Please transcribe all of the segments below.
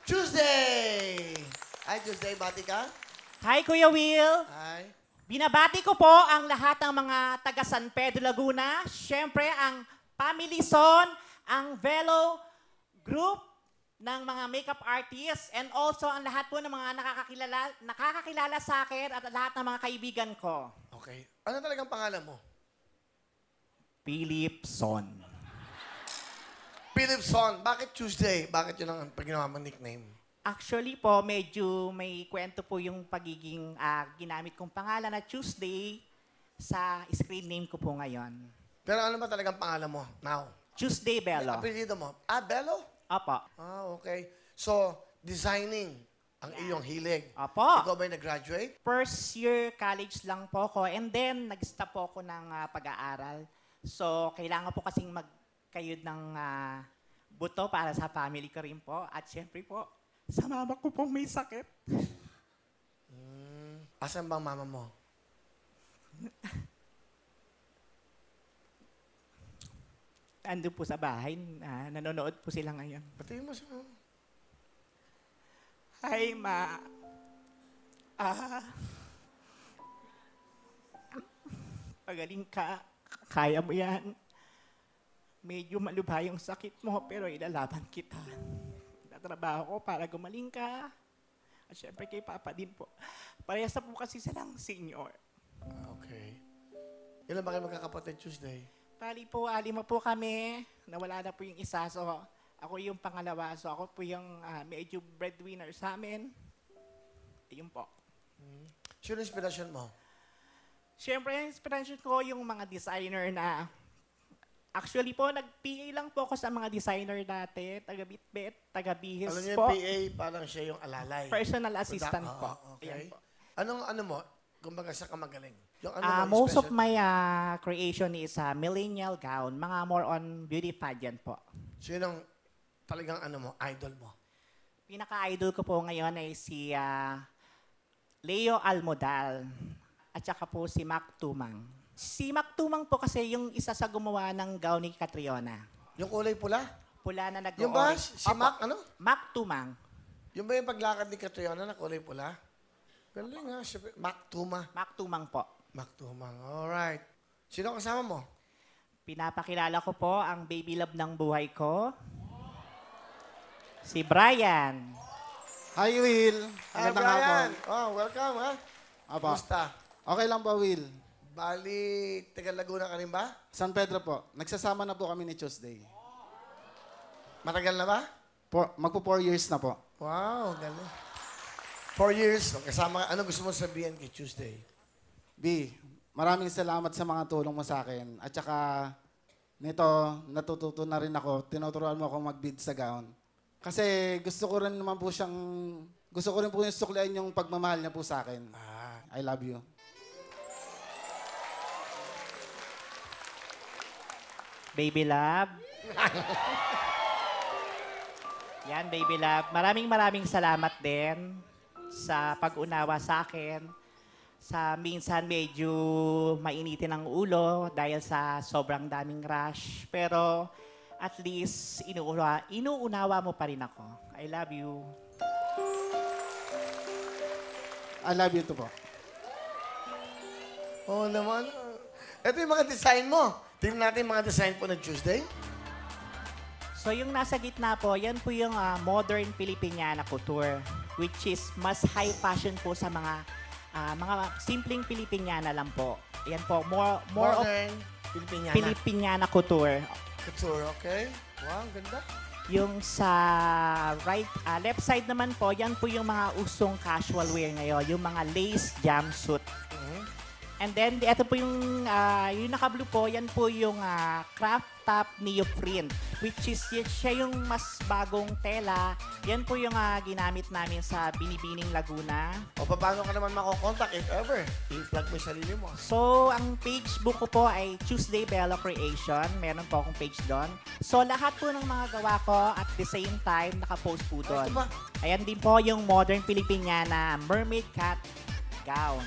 Tuesday! Hi, Tuesday. Bati ka? Hi, Kuya Will. Hi. Binabati ko po ang lahat ng mga taga San Pedro, Laguna. Siyempre, ang Family Son, ang Velo Group ng mga makeup artists, and also ang lahat po ng mga nakakakilala sa akin at lahat ng mga kaibigan ko. Okay. Ano talagang pangalan mo? Philip Son. Philip Son. Bakit Tuesday? Bakit yun ang ginawa mong nickname? Actually po, medyo may kwento po yung pagiging ginamit kong pangalan na Tuesday sa screen name ko po ngayon. Pero ano ba talagang pangalan mo now? Tuesday Bello. Apelido mo? Bello? Opo. Okay. So, designing ang iyong hilig. Opo. Ikaw ba'y nag-graduate? First year college lang po ako, and then nag-stop po ako ng pag-aaral. So, kailangan po kasing magkayod ng buto para sa family ko rin po. At syempre po, sa mama ko pong may sakit. Asan bang mama mo? Ando po sa bahay, nanonood po sila ngayon. Batiin mo siya. Hi, Ma. Pagaling ka. Kaya mo yan. Medyo malubha yung sakit mo, pero ilalaban kita. Trabaho ko para gumaling ka. At syempre kay Papa din po. Parehas na po kasi silang senior. Okay. Ilan ba kayo magkakapatid Tuesday? Pali po, 5 po kami. Nawala na po yung isa. So, ako yung pangalawa. So, ako po yung medyo breadwinner sa amin. Ayun po. Sino inspiration mo? Siyempre, yung inspiration ko yung mga designer na actually po, nag-PA lang po ako sa mga designer dati, taga-bitbit, taga-bihis Alam niyo, po. PA, parang siya yung alalay. Personal assistant po. Okay. Ayan po. Anong ano mo? Kumbaga sa kamagaling. Yung ano mo, Most of special- my creation is millennial gown, mga more on beauty pageant po. Sinong talagang ano mo, idol mo? Pinaka-idol ko po ngayon ay si Leo Almodal at saka po si Mac Tumang. Si Mac Tumang po kasi yung isa sa gumawa ng gown ni Catriona. Yung kulay pula? Pula na Yung ba? nag-orange. Si Mac, ano? Mac Tumang. Yung ba yung paglakad ni Catriona na kulay pula? Galing nga. Mac Tuma. Mac Tumang po. Mac Tumang. Alright. Sino kasama mo? Pinapakilala ko po ang baby love ng buhay ko. Si Brian. Hi, Will. Hi, Magandang Brian. hapon. Oh, welcome, ha? Apa. Kumusta? Okay lang ba, Will? Bali, taga Laguna ka rin ba? San Pedro po. Nagsasama na po kami ni Tuesday. Matagal na ba? Magpo 4 years na po. Wow, galing. 4 years. Kasama ka. Ano gusto mo sabihin kay Tuesday? B, maraming salamat sa mga tulong mo sa akin. At saka, nito, natututo na rin ako. Tinuturuan mo ako mag-bid sa gown. Kasi gusto ko rin naman po siyang, gusto ko rin po yung suklian yung pagmamahal niya po sa akin. I love you. Baby love. Yan, baby love. Maraming salamat din sa pag-unawa sa akin. Sa minsan medyo mainitin ang ulo dahil sa sobrang daming rush. Pero at least inuunawa mo pa rin ako. I love you. I love you too po. Oo naman. Ito yung mga design mo. Tingnan natin yung mga design po ng Tuesday. So yung nasa gitna po, yan po yung modern Filipiniana couture, which is mas high fashion po sa mga simpleng Filipiniana lang po. Yan po, more of Modern, Filipiniana. Filipiniana couture. Couture, okay? Wow, ganda. Yung sa left side naman po, yan po yung mga usong casual wear ngayon, yung mga lace jumpsuit. And then, ito po yung naka-blue po, yan po yung craft top neoprene, which is siya yung mas bagong tela. Yan po yung ginamit namin sa Binibining Laguna. O paano ka naman makokontakt if ever? I-plug mo yung sarili mo. So, ang Facebook ko po ay Tuesday Bello Creation. Meron po akong page doon. So, lahat po ng mga gawa ko at the same time, nakapost po doon. Ito ba? Ayan din po yung modern Filipiniana mermaid cat gown.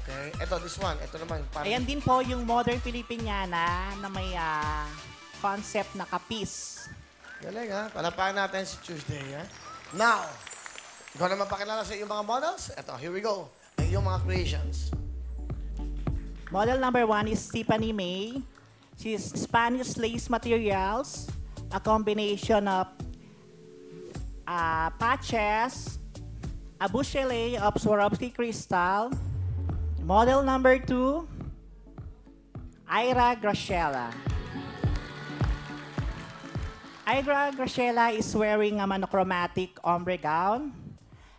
Okay. Ito, this one. Ito naman. Parang, Ayan din po yung modern Filipiniana na may concept na kapis. galing ha. Palapakan natin si Tuesday ha. Now, ikaw naman pakilala sa iyong mga models. Ito, here we go. Ang iyong mga creations. Model number 1 is Tiffany May. She's Spanish lace materials, a combination of patches, a bushele of Swarovski crystal. Model number 2, Ira Graciela. Ira Graciela is wearing a monochromatic ombre gown,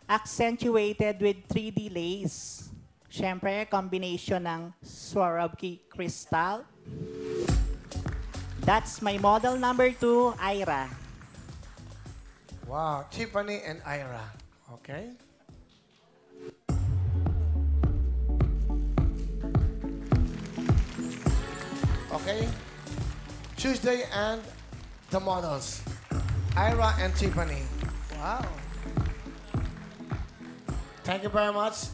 accentuated with 3D lace. Siyempre, combination ng Swarovski crystal. That's my model number 2, Ira. Wow, Tiffany and Ira. Okay. Okay. Tuesday and the models. Ira and Tiffany. Wow. Thank you very much.